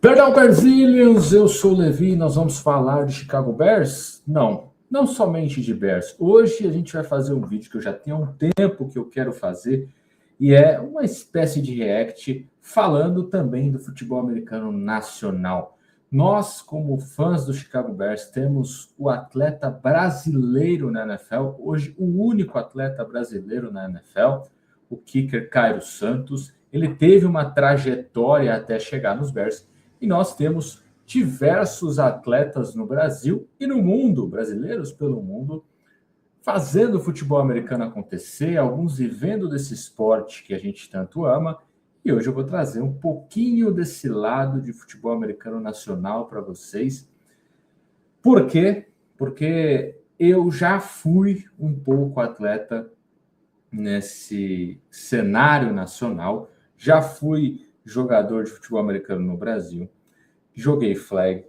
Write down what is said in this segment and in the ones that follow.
Perdão, Berzilians, eu sou o Levi, nós vamos falar de Chicago Bears? Não somente de Bears. Hoje a gente vai fazer um vídeo que eu já tenho há um tempo que eu quero fazer, e é uma espécie de react falando também do futebol americano nacional. Nós, como fãs do Chicago Bears, temos o atleta brasileiro na NFL, hoje o único atleta brasileiro na NFL, o kicker Cairo Santos. Ele teve uma trajetória até chegar nos Bears, e nós temos diversos atletas no Brasil e no mundo, brasileiros pelo mundo, fazendo o futebol americano acontecer, alguns vivendo desse esporte que a gente tanto ama. E hoje eu vou trazer um pouquinho desse lado de futebol americano nacional para vocês. Por quê? Porque eu já fui um pouco atleta nesse cenário nacional, já fui jogador de futebol americano no Brasil, joguei flag,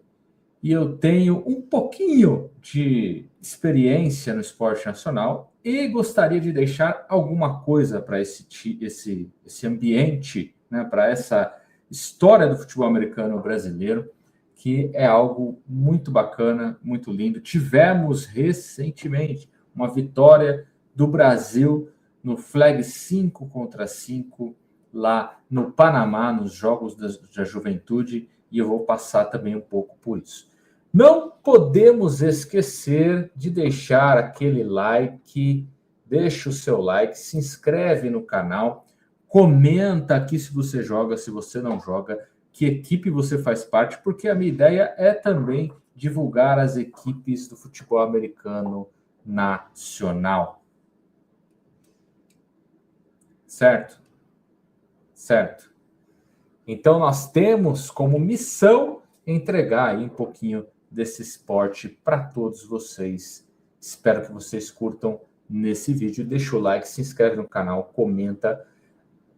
e eu tenho um pouquinho de experiência no esporte nacional e gostaria de deixar alguma coisa para esse ambiente, né, para essa história do futebol americano brasileiro, que é algo muito bacana, muito lindo. Tivemos recentemente uma vitória do Brasil no flag 5-5 lá no Panamá, nos Jogos da Juventude, e eu vou passar também um pouco por isso. Não podemos esquecer de deixar aquele like, deixa o seu like, se inscreve no canal, comenta aqui se você joga, se você não joga, que equipe você faz parte, porque a minha ideia é também divulgar as equipes do futebol americano nacional. Certo? Certo. Então, nós temos como missão entregar aí um pouquinho desse esporte para todos vocês. Espero que vocês curtam nesse vídeo. Deixa o like, se inscreve no canal, comenta.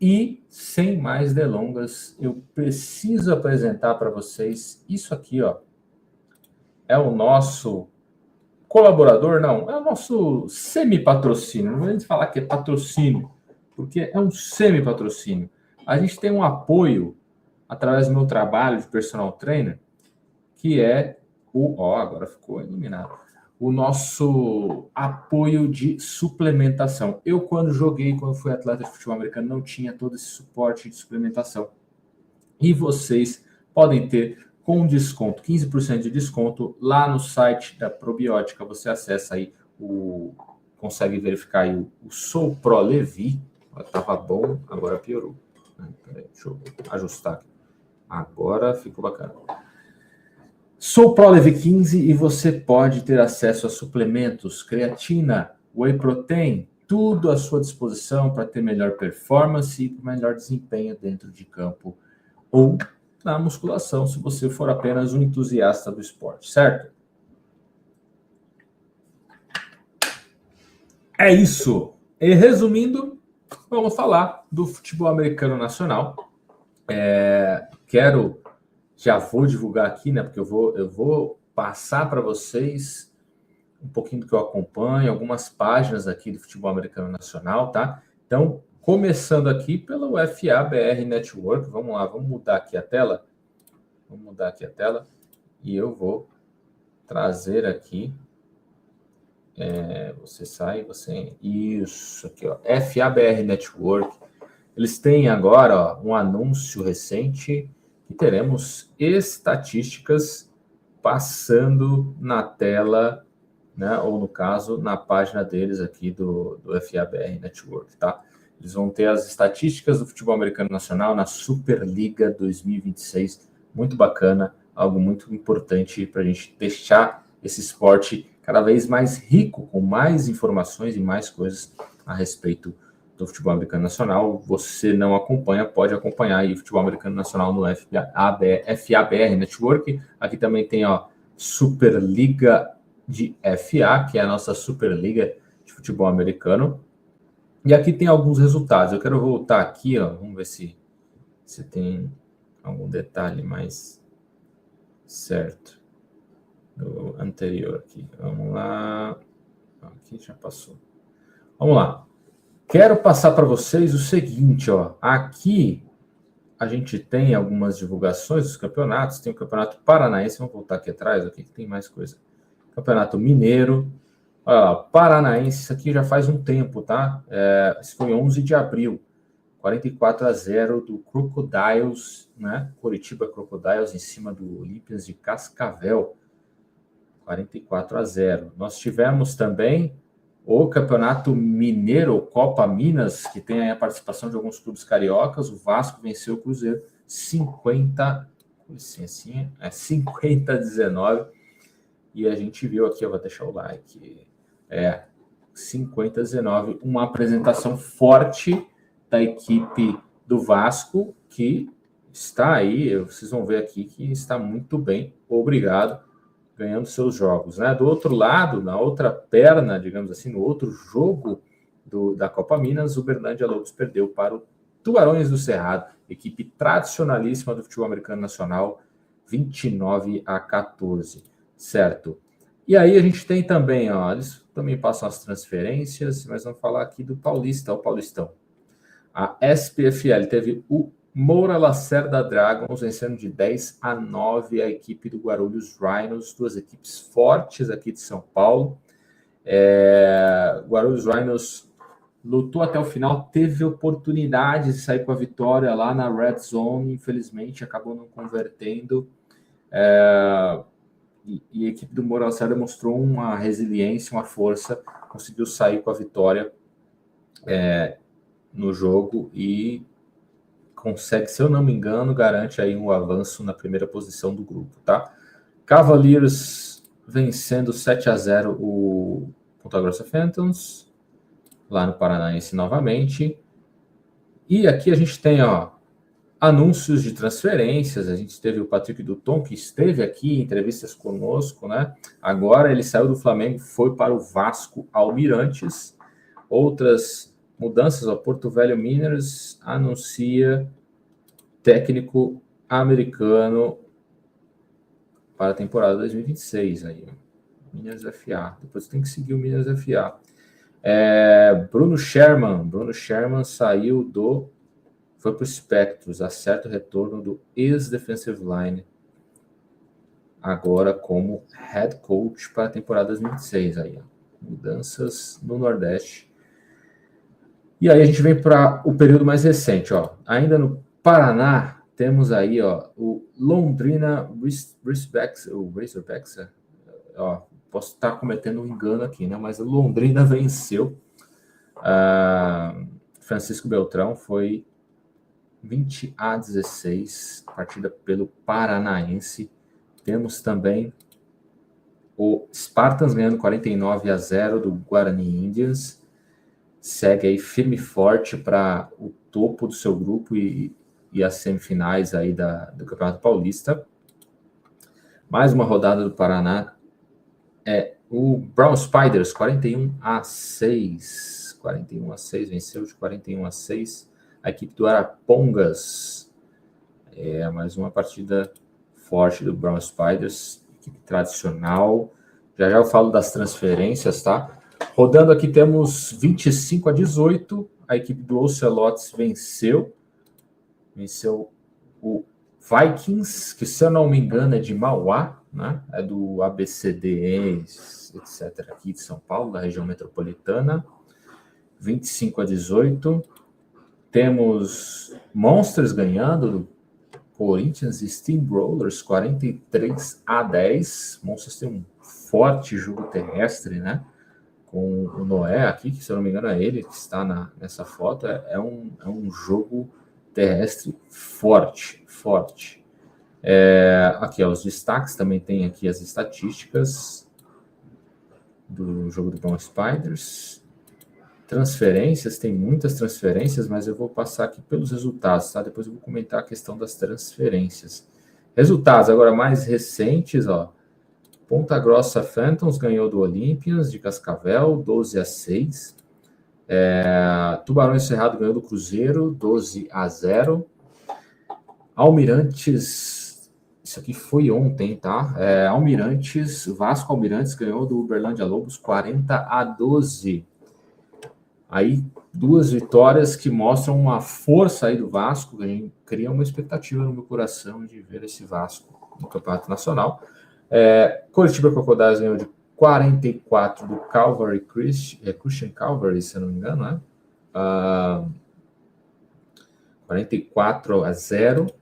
E, sem mais delongas, eu preciso apresentar para vocês isso aqui, ó. É o nosso colaborador, não, é o nosso semi-patrocínio. Não vou nem falar que é patrocínio, porque é um semi-patrocínio. A gente tem um apoio através do meu trabalho de personal trainer, que é agora ficou iluminado, o nosso apoio de suplementação. Eu, quando fui atleta de futebol americano, não tinha todo esse suporte de suplementação. E vocês podem ter com desconto, 15% de desconto, lá no site da Probiótica. Você acessa aí, consegue verificar aí o Sou Pro Levi. Estava bom, agora piorou. Peraí, deixa eu ajustar aqui. Agora ficou bacana. Sou Pro Levi 15 e você pode ter acesso a suplementos, creatina, whey protein, tudo à sua disposição para ter melhor performance e melhor desempenho dentro de campo ou na musculação, se você for apenas um entusiasta do esporte, certo? É isso. E resumindo, vamos falar do futebol americano nacional. Já vou divulgar aqui, né? Porque eu vou passar para vocês um pouquinho do que eu acompanho, algumas páginas aqui do futebol americano nacional, tá? Então, começando aqui pelo FABR Network, vamos lá, vamos mudar aqui a tela. E eu vou trazer aqui. Você sai, você... Isso aqui, ó. FABR Network. Eles têm agora, ó, um anúncio recente que teremos estatísticas passando na tela, né? Ou no caso, na página deles aqui do FABR Network, tá? Eles vão ter as estatísticas do futebol americano nacional na Superliga 2026. Muito bacana, algo muito importante para a gente deixar esse esporte cada vez mais rico, com mais informações e mais coisas a respeito do futebol americano nacional. Você não acompanha, pode acompanhar aí o futebol americano nacional no FABR Network. Aqui também tem, ó, Superliga de FA, que é a nossa Superliga de futebol americano. E aqui tem alguns resultados. Eu quero voltar aqui, ó, vamos ver se tem algum detalhe mais certo do anterior aqui. Vamos lá. Aqui já passou. Vamos lá. Quero passar para vocês o seguinte, ó. Aqui a gente tem algumas divulgações dos campeonatos. Tem o Campeonato Paranaense, vamos voltar aqui atrás, aqui que tem mais coisa. Campeonato Mineiro, olha lá, Paranaense, isso aqui já faz um tempo, tá? Isso foi 11 de abril, 44-0 do Crocodiles, né? Coritiba Crocodiles em cima do Olympians de Cascavel, 44-0. Nós tivemos também o Campeonato Mineiro, Copa Minas, que tem aí a participação de alguns clubes cariocas. O Vasco venceu o Cruzeiro 50-19. E a gente viu aqui, eu vou deixar o like, 50-19, uma apresentação forte da equipe do Vasco, que está aí, vocês vão ver aqui, que está muito bem, obrigado, ganhando seus jogos, né? Do outro lado, na outra perna, digamos assim, no outro jogo da Copa Minas, o Uberlândia Lobos perdeu para o Tubarões do Cerrado, equipe tradicionalíssima do futebol americano nacional, 29-14, certo? E aí a gente tem também, ó, eles também passam as transferências, mas vamos falar aqui do Paulista, o Paulistão. A SPFL teve o Moura Lacerda Dragons vencendo de 10-9 a equipe do Guarulhos Rhinos, duas equipes fortes aqui de São Paulo. Guarulhos Rhinos lutou até o final, teve oportunidade de sair com a vitória lá na Red Zone, infelizmente acabou não convertendo. E a equipe do Moura Lacerda mostrou uma resiliência, uma força, conseguiu sair com a vitória no jogo e consegue, se eu não me engano, garante aí um avanço na primeira posição do grupo, tá? Cavaliers vencendo 7-0 o Ponta Grossa Phantoms, lá no Paranaense novamente. E aqui a gente tem, ó, anúncios de transferências. A gente teve o Patrick Duton, que esteve aqui em entrevistas conosco, né? Agora ele saiu do Flamengo, foi para o Vasco Almirantes. Outras mudanças, ó, Porto Velho Miners anuncia técnico americano para a temporada 2026 aí, Minas FA. Depois tem que seguir o Minas FA. Bruno Sherman saiu foi para o Spectros, acerta o retorno do ex-defensive line agora como head coach para a temporada 2026 aí, ó. Mudanças no Nordeste. E aí a gente vem para o período mais recente, ó. Ainda no Paraná, temos aí, ó, o Londrina Razorbacks, ó, posso estar cometendo um engano aqui, né? Mas o Londrina venceu. Francisco Beltrão foi 20-16, partida pelo Paranaense. Temos também o Spartans ganhando 49-0 do Guarani Indians. Segue aí firme e forte para o topo do seu grupo e as semifinais aí do Campeonato Paulista. Mais uma rodada do Paraná. O Brown Spiders, 41-6. 41-6, venceu de 41-6. A equipe do Arapongas. Mais uma partida forte do Brown Spiders, equipe tradicional. Já eu falo das transferências, tá? Rodando aqui temos 25-18. A equipe do Ocelotes venceu o Vikings, que se eu não me engano é de Mauá, né? É do ABCDE, etc. aqui de São Paulo, da região metropolitana. 25-18. Temos Monsters ganhando do Corinthians e Steamrollers 43-10. Monsters tem um forte jogo terrestre, né? Com o Noé aqui, que se eu não me engano é ele que está nessa foto. É um jogo terrestre forte. Aqui, ó, os destaques, também tem aqui as estatísticas do jogo do Brown Spiders. Transferências, tem muitas transferências, mas eu vou passar aqui pelos resultados, tá? Depois eu vou comentar a questão das transferências. Resultados agora mais recentes, ó. Ponta Grossa Phantoms ganhou do Olympians de Cascavel, 12-6. Tubarões Cerrado ganhou do Cruzeiro, 12-0. Almirantes, isso aqui foi ontem, tá? Vasco Almirantes ganhou do Uberlândia Lobos, 40-12. Aí, 2 vitórias que mostram uma força aí do Vasco, que cria uma expectativa no meu coração de ver esse Vasco no Campeonato Nacional. Coritiba Crocodiles ganhou de 44 do Calvary Christian Calvary, se eu não me engano, né? 44-0.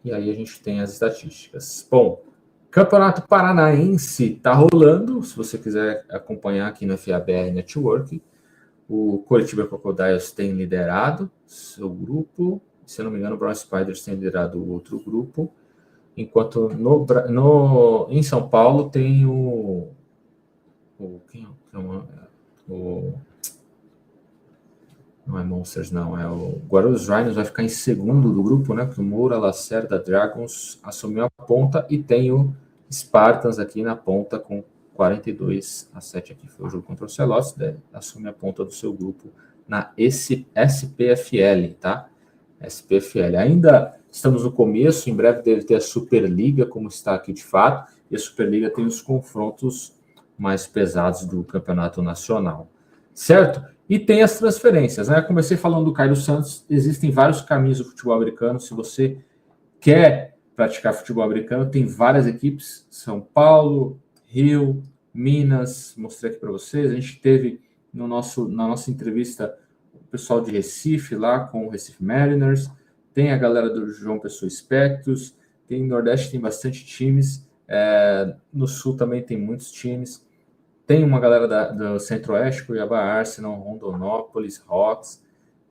E aí a gente tem as estatísticas. Bom, Campeonato Paranaense está rolando, se você quiser acompanhar aqui no FABR Network. O Coritiba Crocodiles tem liderado seu grupo, se eu não me engano, o Brown Spiders tem liderado o outro grupo, enquanto em São Paulo tem não é Monsters, não, é o Guarulhos Rhinos, vai ficar em segundo do grupo, né? Porque o Moura Lacerda Dragons assumiu a ponta e tem o Spartans aqui na ponta com 42-7. Aqui foi o jogo contra o Celotes, né? Assume a ponta do seu grupo na SPFL, tá? SPFL. Ainda estamos no começo, em breve deve ter a Superliga, como está aqui de fato, e a Superliga tem os confrontos mais pesados do Campeonato Nacional, certo? E tem as transferências, né? Comecei falando do Cairo Santos, existem vários caminhos do futebol americano. Se você quer praticar futebol americano, tem várias equipes, São Paulo, Rio, Minas, mostrei aqui para vocês. A gente teve na nossa entrevista o pessoal de Recife lá com o Recife Mariners, tem a galera do João Pessoa Espectros, tem no Nordeste tem bastante times, no Sul também tem muitos times. Tem uma galera do Centro-Oeste, Cuiabá, Arsenal, Rondonópolis, Hawks,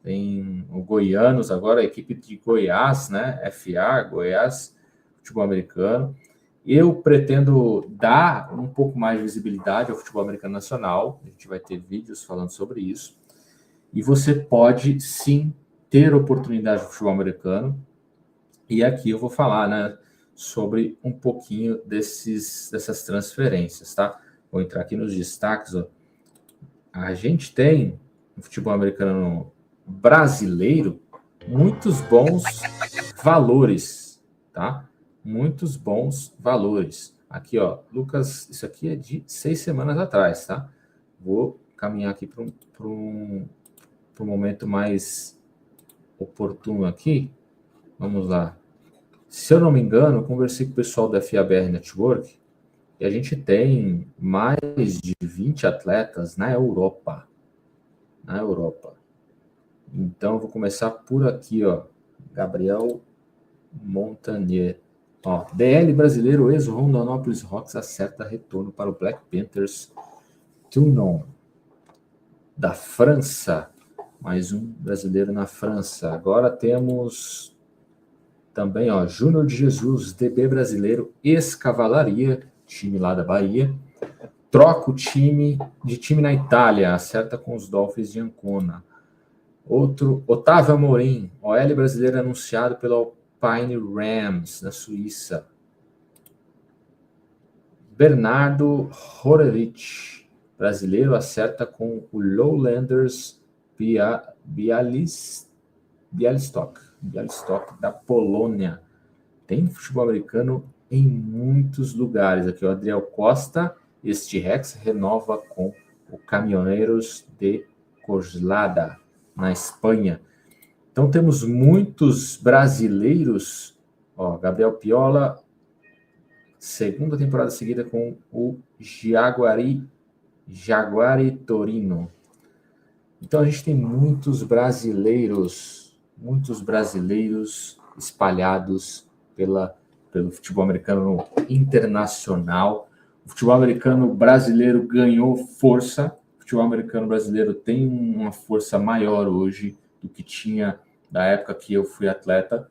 tem o Goianos, agora a equipe de Goiás, né? FA, Goiás, futebol americano. Eu pretendo dar um pouco mais de visibilidade ao futebol americano nacional, a gente vai ter vídeos falando sobre isso, e você pode, sim, ter oportunidade de futebol americano, e aqui eu vou falar, né, sobre um pouquinho dessas transferências, tá? Vou entrar aqui nos destaques. Ó. A gente tem no futebol americano brasileiro muitos bons valores, tá? Muitos bons valores. Aqui, ó, Lucas, isso aqui é de 6 semanas atrás, tá? Vou caminhar aqui para um momento mais oportuno aqui. Vamos lá. Se eu não me engano, eu conversei com o pessoal da FABR Network, e a gente tem mais de 20 atletas na Europa. Na Europa. Então, eu vou começar por aqui, ó. Gabriel Montanier. Ó, DL brasileiro, ex-Rondonópolis Rocks, acerta retorno para o Black Panthers Toulon. Da França. Mais um brasileiro na França. Agora temos também, ó, Júnior de Jesus, DB brasileiro, ex-Cavalaria, time lá da Bahia, troca o time na Itália, acerta com os Dolphins de Ancona. Outro, Otávio Amorim, OL brasileiro anunciado pelo Alpine Rams, na Suíça. Bernardo Horevich, brasileiro, acerta com o Lowlanders Bialystok da Polônia. Tem futebol americano em muitos lugares. Aqui o Adriel Costa, este Rex, renova com o Caminhoneiros de Coslada, na Espanha. Então temos muitos brasileiros. Ó, Gabriel Piola, segunda temporada seguida com o Jaguari Torino. Então a gente tem muitos brasileiros espalhados pelo futebol americano internacional. O futebol americano brasileiro ganhou força. O futebol americano brasileiro tem uma força maior hoje do que tinha da época que eu fui atleta.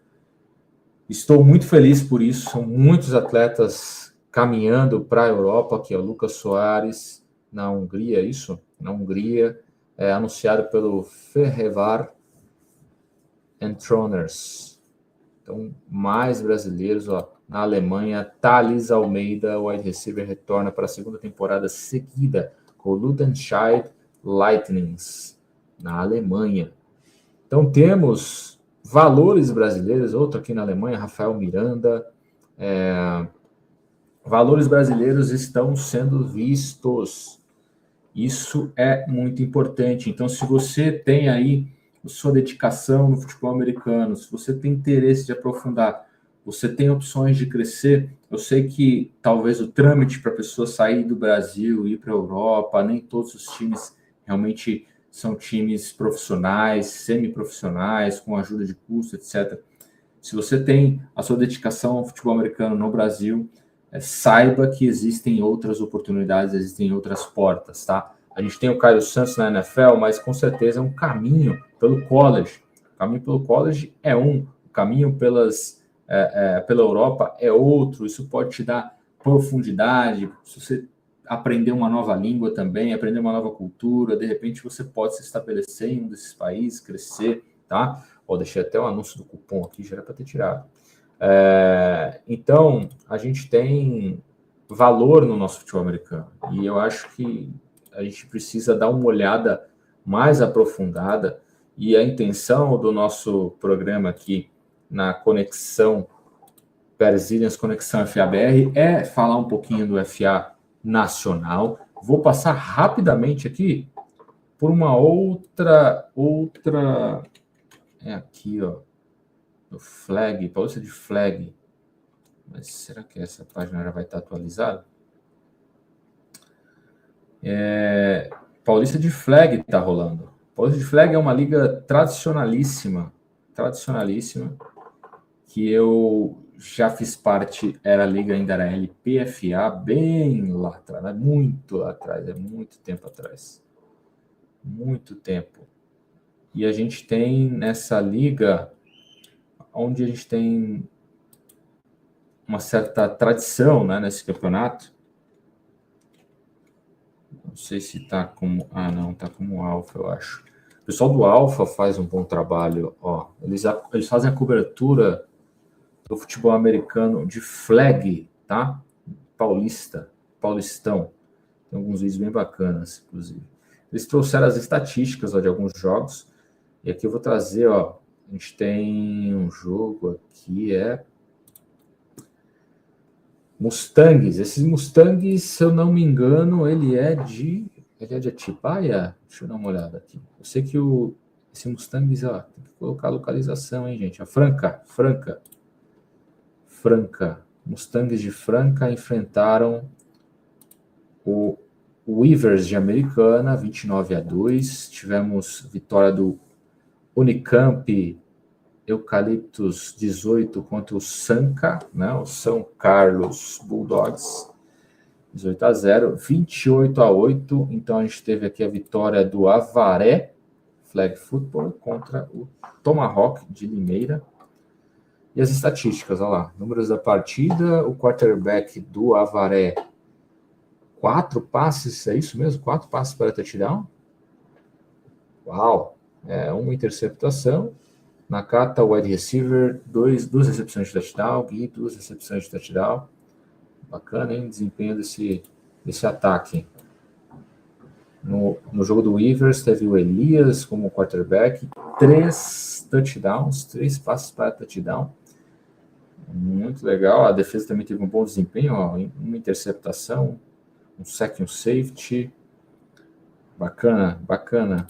Estou muito feliz por isso. São muitos atletas caminhando para a Europa. Aqui é o Lucas Soares, na Hungria, isso? Na Hungria, anunciado pelo Ferrevar Entroners. Então, mais brasileiros, ó. Na Alemanha, Thales Almeida, wide receiver, retorna para a segunda temporada seguida com o Ludenscheid Lightnings, na Alemanha. Então, temos valores brasileiros, outro aqui na Alemanha, Rafael Miranda. Valores brasileiros estão sendo vistos. Isso é muito importante. Então, se você tem aí a sua dedicação no futebol americano, se você tem interesse de aprofundar, você tem opções de crescer. Eu sei que talvez o trâmite para a pessoa sair do Brasil e ir para a Europa, nem todos os times realmente são times profissionais, semiprofissionais, com ajuda de custo, etc. Se você tem a sua dedicação ao futebol americano no Brasil, saiba que existem outras oportunidades, existem outras portas, tá? A gente tem o Caio Santos na NFL, mas com certeza é um caminho pelo college. O caminho pelo college é um, o caminho pela Europa é outro. Isso pode te dar profundidade. Se você aprender uma nova língua também, aprender uma nova cultura, de repente você pode se estabelecer em um desses países, crescer, tá? Deixei até o anúncio do cupom aqui, já era para ter tirado. Então, a gente tem valor no nosso futebol americano. E eu acho que a gente precisa dar uma olhada mais aprofundada. E a intenção do nosso programa aqui na Conexão Pérez Williams, Conexão FABR, é falar um pouquinho do FA nacional. Vou passar rapidamente aqui por uma outra é aqui, ó, do Flag, Paulista de Flag. Mas será que essa página já vai estar atualizada? Paulista de Flag está rolando. Paulista de Flag é uma liga tradicionalíssima, que eu já fiz parte, a liga ainda era LPFA, bem lá atrás, muito lá atrás, é muito tempo atrás. Muito tempo. E a gente tem nessa liga, onde a gente tem uma certa tradição, né, nesse campeonato. Não sei se está como... não, está como Alfa, eu acho. O pessoal do Alfa faz um bom trabalho. Eles fazem a cobertura do futebol americano de flag, tá? Paulistão. Tem alguns vídeos bem bacanas, inclusive. Eles trouxeram as estatísticas de alguns jogos. E aqui eu vou trazer, a gente tem um jogo aqui, Mustangs. Esses Mustangs, se eu não me engano, ele é de Atibaia? Deixa eu dar uma olhada aqui. Eu sei que esse Mustangs, tem que colocar a localização, hein, gente? A Franca. Mustangs de Franca enfrentaram o Weavers de Americana, 29-2. Tivemos vitória do Unicamp Eucaliptus 18 contra o Sanca, né? O São Carlos Bulldogs, 18-0, 28-8. Então a gente teve aqui a vitória do Avaré Flag Football contra o Tomahawk de Limeira. E as estatísticas, olha lá, números da partida, o quarterback do Avaré, 4 passes, é isso mesmo? 4 passes para touchdown? Uau! Uma interceptação. Nakata, wide receiver, 2 recepções de touchdown, Gui, 2 recepções de touchdown. Bacana, hein? Desempenho desse ataque. No jogo do Weavers, teve o Elias como quarterback, 3 touchdowns, 3 passes para touchdown. Muito legal. A defesa também teve um bom desempenho, uma interceptação, um sack e um safety. Bacana.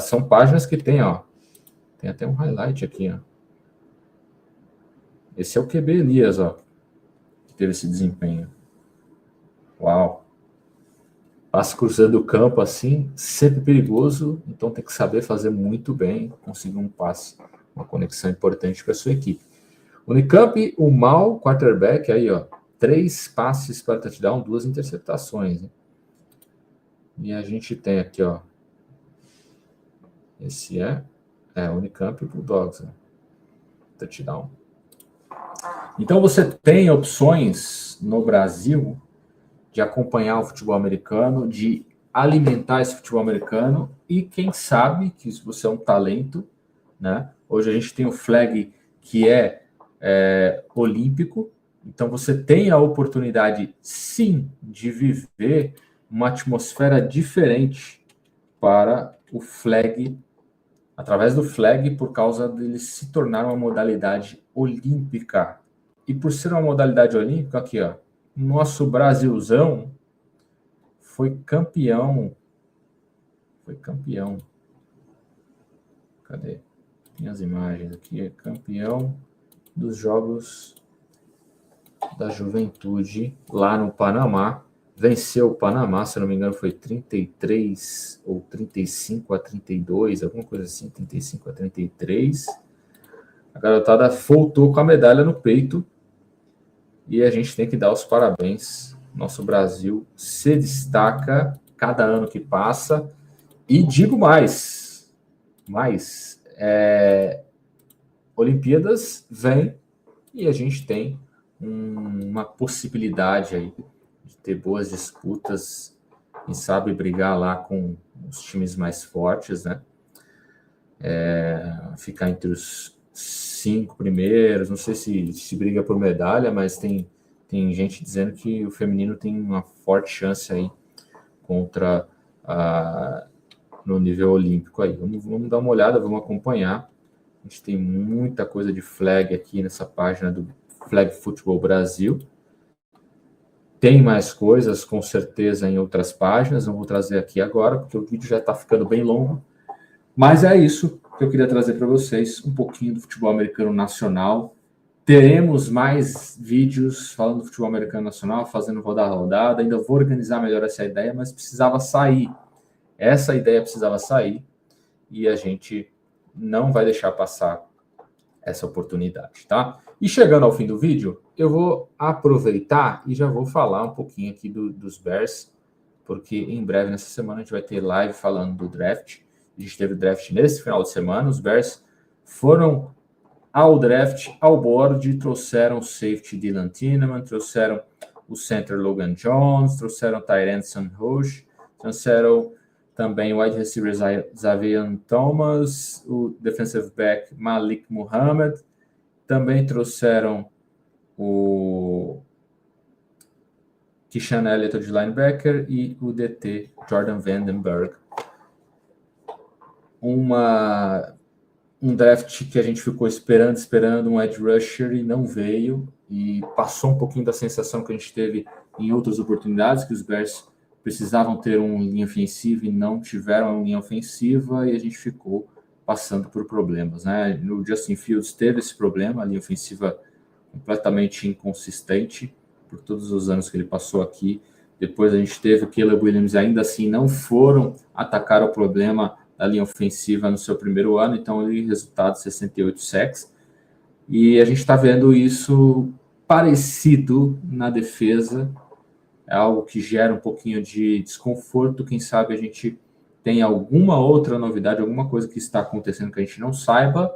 São páginas que tem, tem até um highlight aqui, Esse é o QB Elias, que teve esse desempenho. Uau! Passe cruzando o campo assim, sempre perigoso, então tem que saber fazer muito bem, conseguir um passe, uma conexão importante para a sua equipe. Unicamp, o Mal, quarterback, aí, 3 passes para touchdown, 2 interceptações, hein? E a gente tem aqui, esse Unicamp Bulldogs, touchdown. Então você tem opções no Brasil de acompanhar o futebol americano, de alimentar esse futebol americano, e quem sabe que se você é um talento, né? Hoje a gente tem o flag que é olímpico, então você tem a oportunidade, sim, de viver uma atmosfera diferente para o flag, através do flag, por causa dele se tornar uma modalidade olímpica. E por ser uma modalidade olímpica, aqui, nosso Brasilzão foi campeão. Foi campeão. Cadê? Tem as imagens aqui. É campeão dos Jogos da Juventude lá no Panamá. Venceu o Panamá, se não me engano, foi 33 ou 35-32, alguma coisa assim, 35-33. A garotada voltou com a medalha no peito e a gente tem que dar os parabéns. Nosso Brasil se destaca cada ano que passa. E digo mais, Olimpíadas vem e a gente tem uma possibilidade aí de ter boas disputas e sabe brigar lá com os times mais fortes, né? Ficar entre os 5 primeiros, não sei se briga por medalha, mas tem gente dizendo que o feminino tem uma forte chance aí contra no nível olímpico aí. Vamos dar uma olhada, vamos acompanhar. A gente tem muita coisa de flag aqui nessa página do Flag Futebol Brasil. Tem mais coisas, com certeza, em outras páginas. Não vou trazer aqui agora, porque o vídeo já está ficando bem longo. Mas é isso que eu queria trazer para vocês, um pouquinho do futebol americano nacional. Teremos mais vídeos falando do futebol americano nacional, fazendo rodar a rodada. Ainda vou organizar melhor essa ideia, mas precisava sair. Essa ideia precisava sair e a gente não vai deixar passar essa oportunidade, tá? E chegando ao fim do vídeo, eu vou aproveitar e já vou falar um pouquinho aqui dos Bears, porque em breve, nessa semana, a gente vai ter live falando do draft. A gente teve o draft nesse final de semana. Os Bears foram ao draft, ao board, trouxeram o safety Dylan Tinnaman, trouxeram o center Logan Jones, trouxeram o tight end Sam Roche, trouxeram também o wide receiver Xavier Thomas, o defensive back Malik Muhammad, também trouxeram o Kishan Elliott de linebacker e o DT Jordan Vandenberg. Um draft que a gente ficou esperando um edge rusher e não veio, e passou um pouquinho da sensação que a gente teve em outras oportunidades, que os Bears precisavam ter uma linha ofensiva e não tiveram uma linha ofensiva, e a gente ficou passando por problemas, né? No Justin Fields teve esse problema, a linha ofensiva completamente inconsistente por todos os anos que ele passou aqui. Depois a gente teve o Caleb Williams, ainda assim não foram atacar o problema da linha ofensiva no seu primeiro ano, então ele resultado 68 sacks. E a gente está vendo isso parecido na defesa, é algo que gera um pouquinho de desconforto. Quem sabe a gente tem alguma outra novidade, alguma coisa que está acontecendo que a gente não saiba,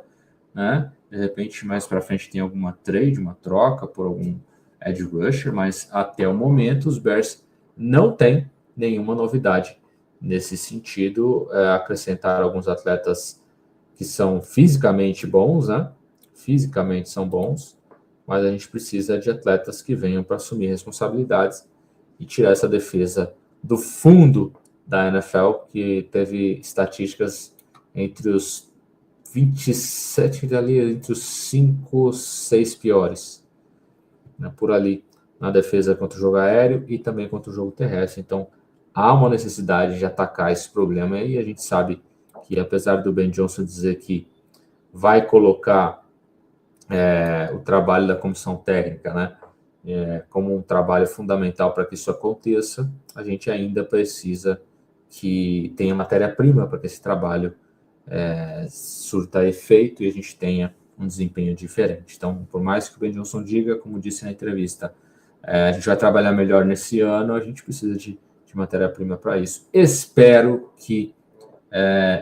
né? De repente, mais para frente tem alguma trade, uma troca por algum edge rusher, mas até o momento os Bears não têm nenhuma novidade nesse sentido. Acrescentar alguns atletas que são fisicamente bons, né? Fisicamente são bons, mas a gente precisa de atletas que venham para assumir responsabilidades e tirar essa defesa do fundo da NFL, que teve estatísticas entre os 27, ali, entre os 5, 6 piores, né, por ali, na defesa contra o jogo aéreo e também contra o jogo terrestre. Então, há uma necessidade de atacar esse problema, e a gente sabe que, apesar do Ben Johnson dizer que vai colocar o trabalho da comissão técnica, né, como um trabalho fundamental para que isso aconteça, a gente ainda precisa que tenha matéria-prima para que esse trabalho surta efeito e a gente tenha um desempenho diferente. Então, por mais que o Ben Johnson diga, como disse na entrevista, a gente vai trabalhar melhor nesse ano, a gente precisa de matéria-prima para isso. Espero que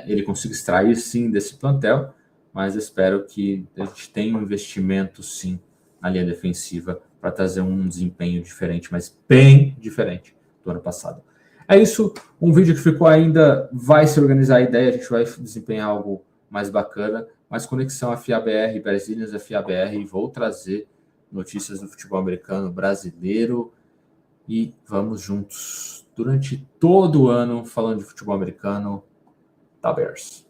ele consiga extrair, sim, desse plantel, mas espero que a gente tenha um investimento, sim, na linha defensiva para trazer um desempenho diferente, mas bem diferente do ano passado. É isso, um vídeo que ficou ainda, vai se organizar a ideia, a gente vai desempenhar algo mais bacana, mais conexão FABR, Brasílias FABR, e vou trazer notícias do futebol americano brasileiro, e vamos juntos durante todo o ano falando de futebol americano da Bears.